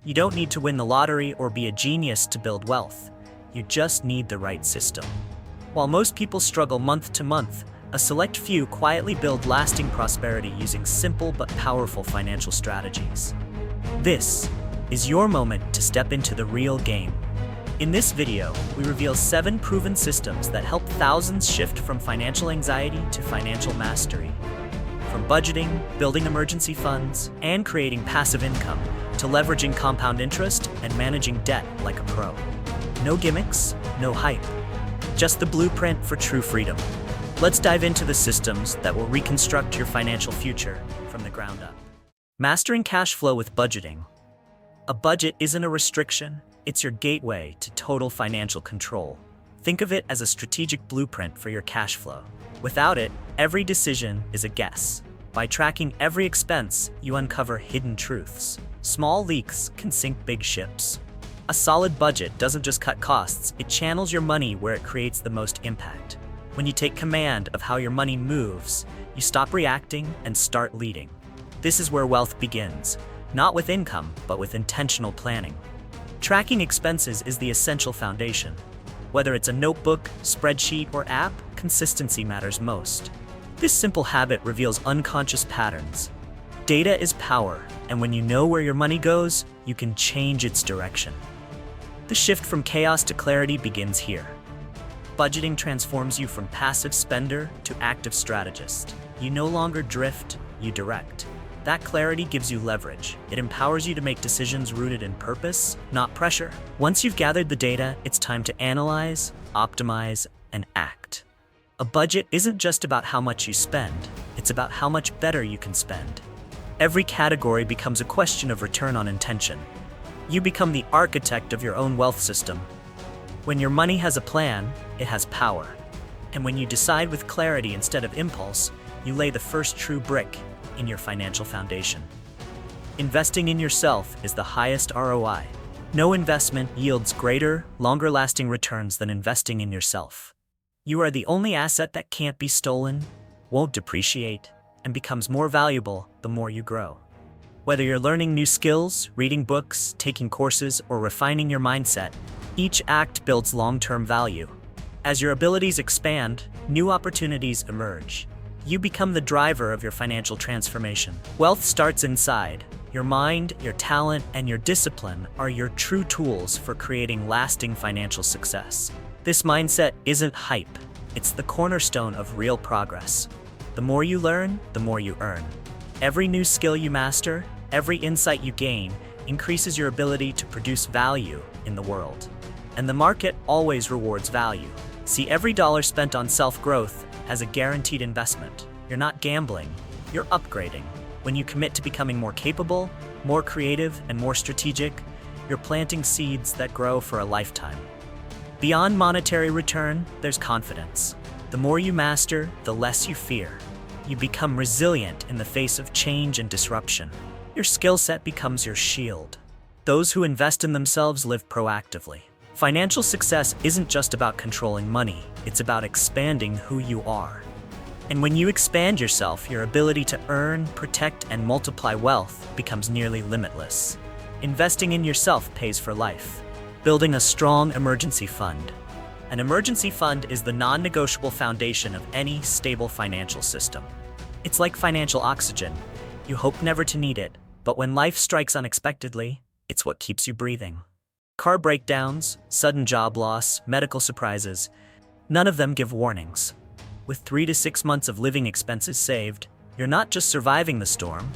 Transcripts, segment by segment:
You don't need to win the lottery or be a genius to build wealth. You just need the right system. While most people struggle month to month, a select few quietly build lasting prosperity using simple but powerful financial strategies. This is your moment to step into the real game. In this video, we reveal 7 proven systems that help thousands shift from financial anxiety to financial mastery. From budgeting, building emergency funds, and creating passive income, to leveraging compound interest and managing debt like a pro. No gimmicks, no hype, just the blueprint for true freedom. Let's dive into the systems that will reconstruct your financial future from the ground up. Mastering cash flow with budgeting. A budget isn't a restriction, it's your gateway to total financial control. Think of it as a strategic blueprint for your cash flow. Without it, every decision is a guess. By tracking every expense, you uncover hidden truths. Small leaks can sink big ships. A solid budget doesn't just cut costs, it channels your money where it creates the most impact. When you take command of how your money moves, you stop reacting and start leading. This is where wealth begins, not with income, but with intentional planning. Tracking expenses is the essential foundation. Whether it's a notebook, spreadsheet, or app, consistency matters most. This simple habit reveals unconscious patterns. Data is power, and when you know where your money goes, you can change its direction. The shift from chaos to clarity begins here. Budgeting transforms you from passive spender to active strategist. You no longer drift, you direct. That clarity gives you leverage. It empowers you to make decisions rooted in purpose, not pressure. Once you've gathered the data, it's time to analyze, optimize, and act. A budget isn't just about how much you spend, it's about how much better you can spend. Every category becomes a question of return on intention. You become the architect of your own wealth system. When your money has a plan, it has power. And when you decide with clarity instead of impulse, you lay the first true brick in your financial foundation. Investing in yourself is the highest ROI. No investment yields greater, longer-lasting returns than investing in yourself. You are the only asset that can't be stolen, won't depreciate, and becomes more valuable the more you grow. Whether you're learning new skills, reading books, taking courses, or refining your mindset, each act builds long-term value. As your abilities expand, new opportunities emerge. You become the driver of your financial transformation. Wealth starts inside. Your mind, your talent, and your discipline are your true tools for creating lasting financial success. This mindset isn't hype. It's the cornerstone of real progress. The more you learn, the more you earn. Every new skill you master, every insight you gain, increases your ability to produce value in the world. And the market always rewards value. See every dollar spent on self-growth as a guaranteed investment. You're not gambling, you're upgrading. When you commit to becoming more capable, more creative, and more strategic, you're planting seeds that grow for a lifetime. Beyond monetary return, there's confidence. The more you master, the less you fear. You become resilient in the face of change and disruption. Your skill set becomes your shield. Those who invest in themselves live proactively. Financial success isn't just about controlling money, it's about expanding who you are. And when you expand yourself, your ability to earn, protect, and multiply wealth becomes nearly limitless. Investing in yourself pays for life. Building a strong emergency fund. An emergency fund is the non-negotiable foundation of any stable financial system. It's like financial oxygen. You hope never to need it, but when life strikes unexpectedly, it's what keeps you breathing. Car breakdowns, sudden job loss, medical surprises, none of them give warnings. With 3 to 6 months of living expenses saved, you're not just surviving the storm,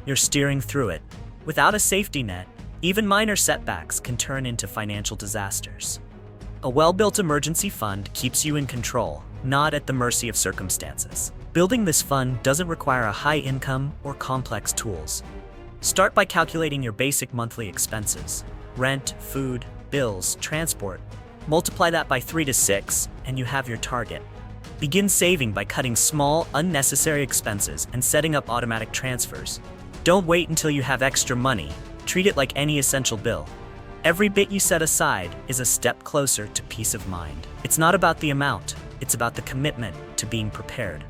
you're steering through it. Without a safety net, even minor setbacks can turn into financial disasters. A well-built emergency fund keeps you in control, not at the mercy of circumstances. Building this fund doesn't require a high income or complex tools. Start by calculating your basic monthly expenses. Rent, food, bills, transport. Multiply that by 3 to 6, and you have your target. Begin saving by cutting small, unnecessary expenses and setting up automatic transfers. Don't wait until you have extra money. Treat it like any essential bill. Every bit you set aside is a step closer to peace of mind. It's not about the amount, it's about the commitment to being prepared.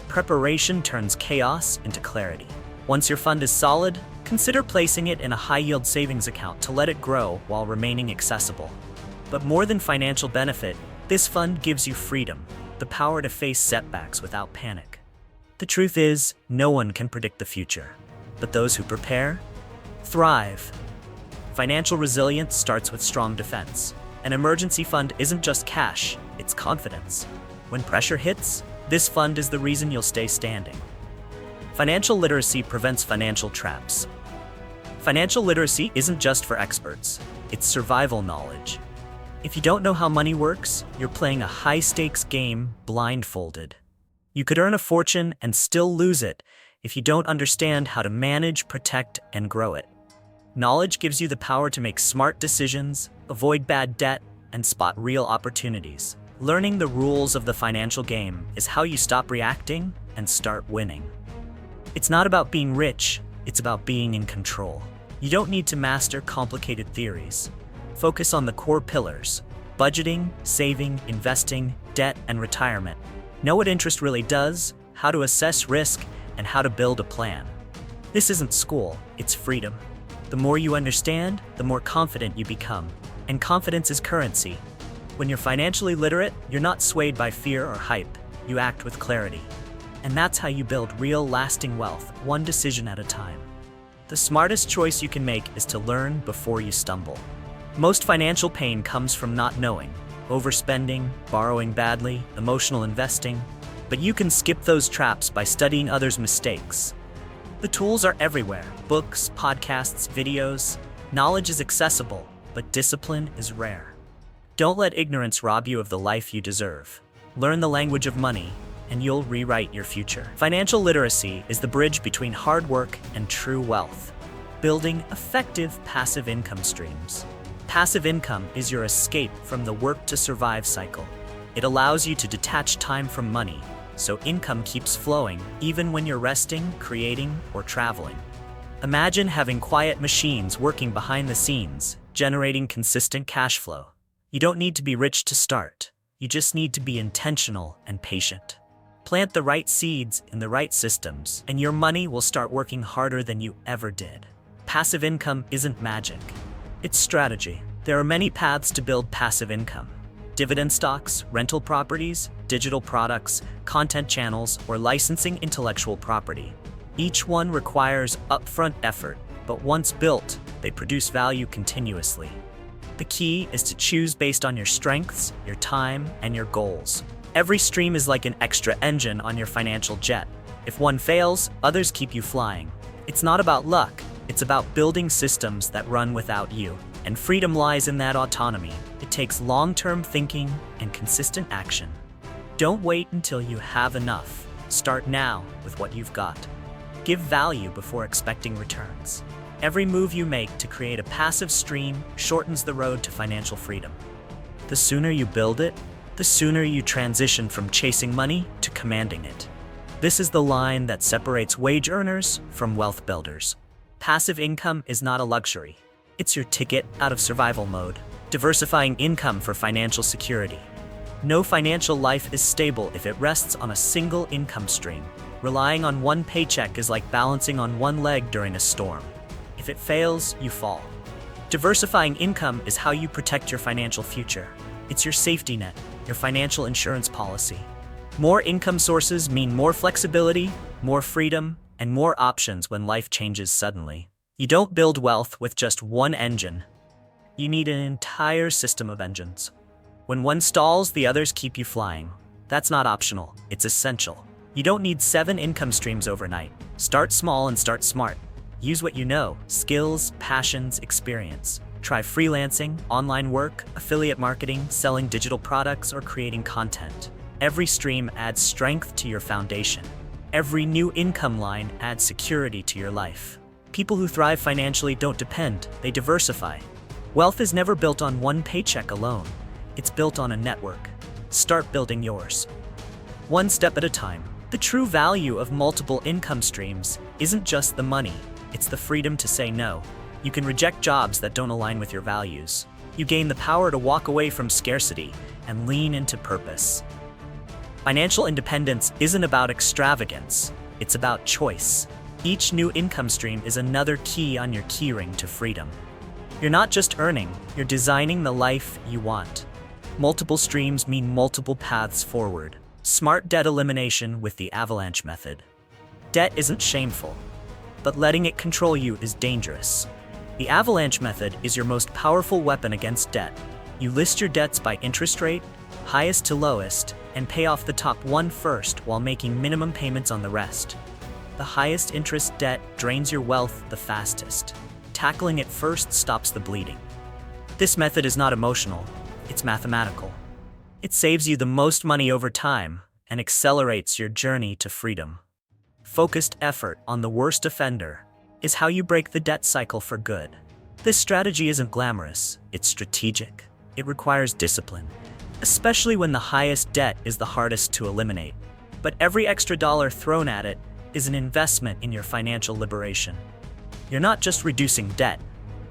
Preparation turns chaos into clarity. Once your fund is solid, Consider placing it in a high-yield savings account to let it grow while remaining accessible. But more than financial benefit, this fund gives you freedom, the power to face setbacks without panic. The truth is, no one can predict the future, but those who prepare thrive. Financial resilience starts with strong defense. An emergency fund isn't just cash, it's confidence. When pressure hits, this fund is the reason you'll stay standing. Financial literacy prevents financial traps. Financial literacy isn't just for experts, it's survival knowledge. If you don't know how money works, you're playing a high-stakes game blindfolded. You could earn a fortune and still lose it if you don't understand how to manage, protect, and grow it. Knowledge gives you the power to make smart decisions, avoid bad debt, and spot real opportunities. Learning the rules of the financial game is how you stop reacting and start winning. It's not about being rich, it's about being in control. You don't need to master complicated theories. Focus on the core pillars: budgeting, saving, investing, debt, and retirement. Know what interest really does, how to assess risk, and how to build a plan. This isn't school, it's freedom. The more you understand, the more confident you become. And confidence is currency. When you're financially literate, you're not swayed by fear or hype. You act with clarity. And that's how you build real, lasting wealth, one decision at a time. The smartest choice you can make is to learn before you stumble. Most financial pain comes from not knowing, overspending, borrowing badly, emotional investing. But you can skip those traps by studying others' mistakes. The tools are everywhere: books, podcasts, videos. Knowledge is accessible, but discipline is rare. Don't let ignorance rob you of the life you deserve. Learn the language of money, and you'll rewrite your future. Financial literacy is the bridge between hard work and true wealth, building effective passive income streams. Passive income is your escape from the work-to-survive cycle. It allows you to detach time from money, so income keeps flowing even when you're resting, creating, or traveling. Imagine having quiet machines working behind the scenes, generating consistent cash flow. You don't need to be rich to start. You just need to be intentional and patient. Plant the right seeds in the right systems, and your money will start working harder than you ever did. Passive income isn't magic. It's strategy. There are many paths to build passive income: dividend stocks, rental properties, digital products, content channels, or licensing intellectual property. Each one requires upfront effort, but once built, they produce value continuously. The key is to choose based on your strengths, your time, and your goals. Every stream is like an extra engine on your financial jet. If one fails, others keep you flying. It's not about luck, it's about building systems that run without you. And freedom lies in that autonomy. It takes long-term thinking and consistent action. Don't wait until you have enough. Start now with what you've got. Give value before expecting returns. Every move you make to create a passive stream shortens the road to financial freedom. The sooner you build it, the sooner you transition from chasing money to commanding it. This is the line that separates wage earners from wealth builders. Passive income is not a luxury. It's your ticket out of survival mode, diversifying income for financial security. No financial life is stable if it rests on a single income stream. Relying on one paycheck is like balancing on one leg during a storm. If it fails, you fall. Diversifying income is how you protect your financial future. It's your safety net, your financial insurance policy. More income sources mean more flexibility, more freedom, and more options when life changes suddenly. You don't build wealth with just one engine. You need an entire system of engines. When one stalls, the others keep you flying. That's not optional, it's essential. You don't need 7 income streams overnight. Start small and start smart. Use what you know: skills, passions, experience. Try freelancing, online work, affiliate marketing, selling digital products, or creating content. Every stream adds strength to your foundation. Every new income line adds security to your life. People who thrive financially don't depend, they diversify. Wealth is never built on one paycheck alone. It's built on a network. Start building yours. One step at a time. The true value of multiple income streams isn't just the money, it's the freedom to say no. You can reject jobs that don't align with your values. You gain the power to walk away from scarcity and lean into purpose. Financial independence isn't about extravagance, it's about choice. Each new income stream is another key on your keyring to freedom. You're not just earning, you're designing the life you want. Multiple streams mean multiple paths forward. Smart debt elimination with the Avalanche method. Debt isn't shameful, but letting it control you is dangerous. The Avalanche method is your most powerful weapon against debt. You list your debts by interest rate, highest to lowest, and pay off the top one first while making minimum payments on the rest. The highest interest debt drains your wealth the fastest. Tackling it first stops the bleeding. This method is not emotional, it's mathematical. It saves you the most money over time and accelerates your journey to freedom. Focused effort on the worst offender is how you break the debt cycle for good. This strategy isn't glamorous, it's strategic. It requires discipline, especially when the highest debt is the hardest to eliminate. But every extra dollar thrown at it is an investment in your financial liberation. You're not just reducing debt,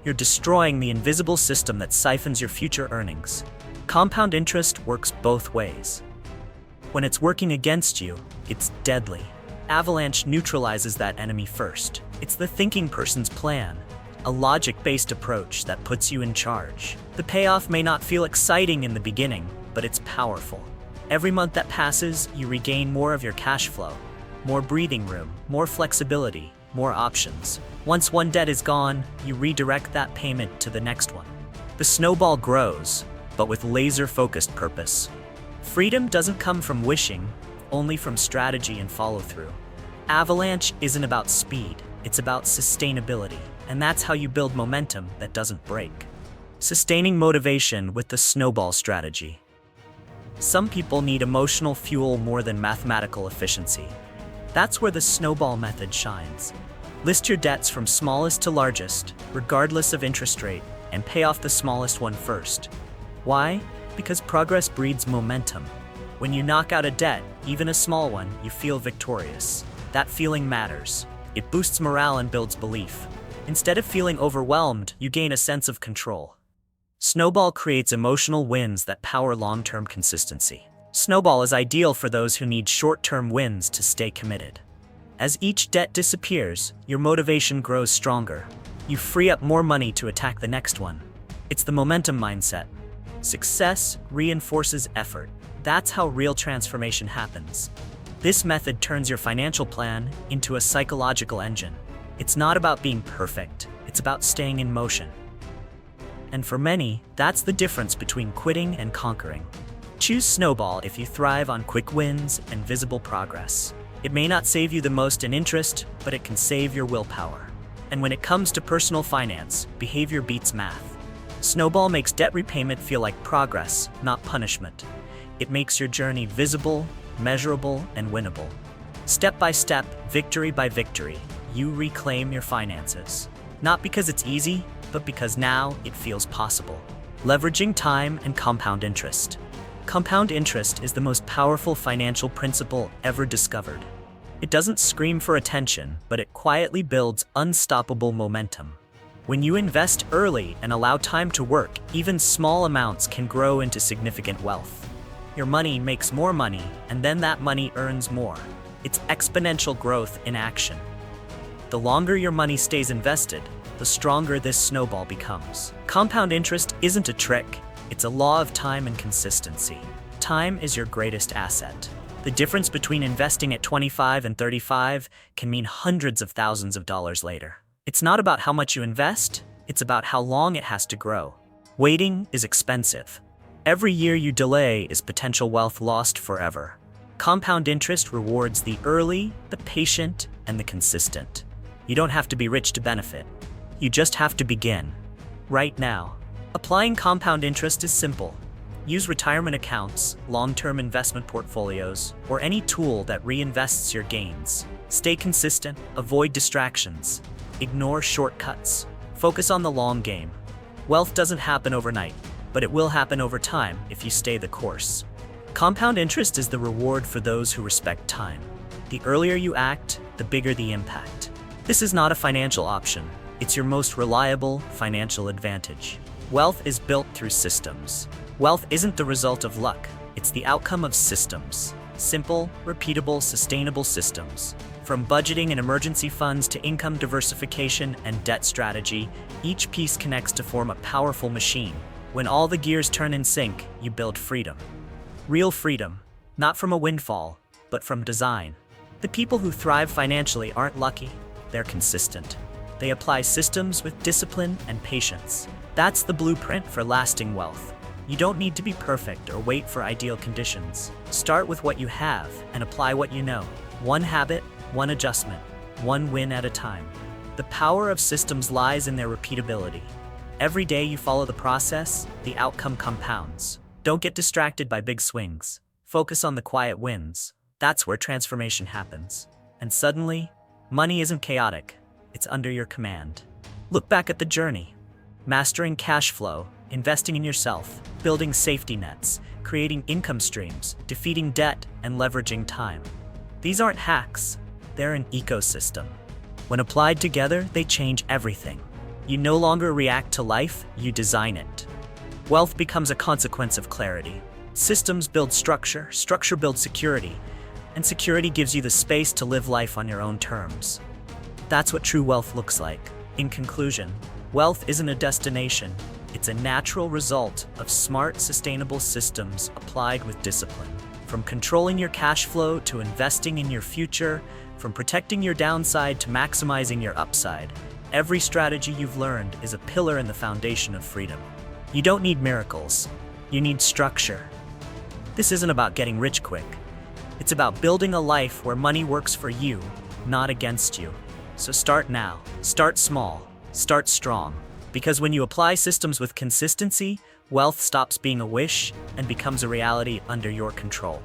you're destroying the invisible system that siphons your future earnings. Compound interest works both ways. When it's working against you, it's deadly. Avalanche neutralizes that enemy first. It's the thinking person's plan, a logic-based approach that puts you in charge. The payoff may not feel exciting in the beginning, but it's powerful. Every month that passes, you regain more of your cash flow, more breathing room, more flexibility, more options. Once one debt is gone, you redirect that payment to the next one. The snowball grows, but with laser-focused purpose. Freedom doesn't come from wishing, only from strategy and follow-through. Avalanche isn't about speed, it's about sustainability, and that's how you build momentum that doesn't break. Sustaining motivation with the snowball strategy. Some people need emotional fuel more than mathematical efficiency. That's where the snowball method shines. List your debts from smallest to largest, regardless of interest rate, and pay off the smallest one first. Why? Because progress breeds momentum. When you knock out a debt, even a small one, you feel victorious. That feeling matters. It boosts morale and builds belief. Instead of feeling overwhelmed, you gain a sense of control. Snowball creates emotional wins that power long-term consistency. Snowball is ideal for those who need short-term wins to stay committed. As each debt disappears, your motivation grows stronger. You free up more money to attack the next one. It's the momentum mindset. Success reinforces effort. That's how real transformation happens. This method turns your financial plan into a psychological engine. It's not about being perfect, it's about staying in motion. And for many, that's the difference between quitting and conquering. Choose Snowball if you thrive on quick wins and visible progress. It may not save you the most in interest, but it can save your willpower. And when it comes to personal finance, behavior beats math. Snowball makes debt repayment feel like progress, not punishment. It makes your journey visible, measurable, and winnable. Step by step, victory by victory, you reclaim your finances. Not because it's easy, but because now it feels possible. Leveraging time and compound interest. Compound interest is the most powerful financial principle ever discovered. It doesn't scream for attention, but it quietly builds unstoppable momentum. When you invest early and allow time to work, even small amounts can grow into significant wealth. Your money makes more money, and then that money earns more. It's exponential growth in action. The longer your money stays invested, the stronger this snowball becomes. Compound interest isn't a trick, it's a law of time and consistency. Time is your greatest asset. The difference between investing at 25 and 35 can mean hundreds of thousands of dollars later. It's not about how much you invest, it's about how long it has to grow. Waiting is expensive. Every year you delay is potential wealth lost forever. Compound interest rewards the early, the patient, and the consistent. You don't have to be rich to benefit. You just have to begin. Right now. Applying compound interest is simple. Use retirement accounts, long-term investment portfolios, or any tool that reinvests your gains. Stay consistent, avoid distractions, ignore shortcuts. Focus on the long game. Wealth doesn't happen overnight, but it will happen over time if you stay the course. Compound interest is the reward for those who respect time. The earlier you act, the bigger the impact. This is not a financial option. It's your most reliable financial advantage. Wealth is built through systems. Wealth isn't the result of luck, it's the outcome of systems. Simple, repeatable, sustainable systems. From budgeting and emergency funds to income diversification and debt strategy, each piece connects to form a powerful machine. When all the gears turn in sync, you build freedom. Real freedom, not from a windfall, but from design. The people who thrive financially aren't lucky, they're consistent. They apply systems with discipline and patience. That's the blueprint for lasting wealth. You don't need to be perfect or wait for ideal conditions. Start with what you have and apply what you know. One habit, one adjustment, one win at a time. The power of systems lies in their repeatability. Every day you follow the process, the outcome compounds. Don't get distracted by big swings. Focus on the quiet wins. That's where transformation happens. And suddenly, money isn't chaotic. It's under your command. Look back at the journey. Mastering cash flow, investing in yourself, building safety nets, creating income streams, defeating debt, and leveraging time. These aren't hacks. They're an ecosystem. When applied together, they change everything. You no longer react to life, you design it. Wealth becomes a consequence of clarity. Systems build structure, structure builds security, and security gives you the space to live life on your own terms. That's what true wealth looks like. In conclusion, wealth isn't a destination. It's a natural result of smart, sustainable systems applied with discipline. From controlling your cash flow to investing in your future, from protecting your downside to maximizing your upside, every strategy you've learned is a pillar in the foundation of freedom. You don't need miracles. You need structure. This isn't about getting rich quick. It's about building a life where money works for you, not against you. So start now. Start small. Start strong. Because when you apply systems with consistency, wealth stops being a wish and becomes a reality under your control.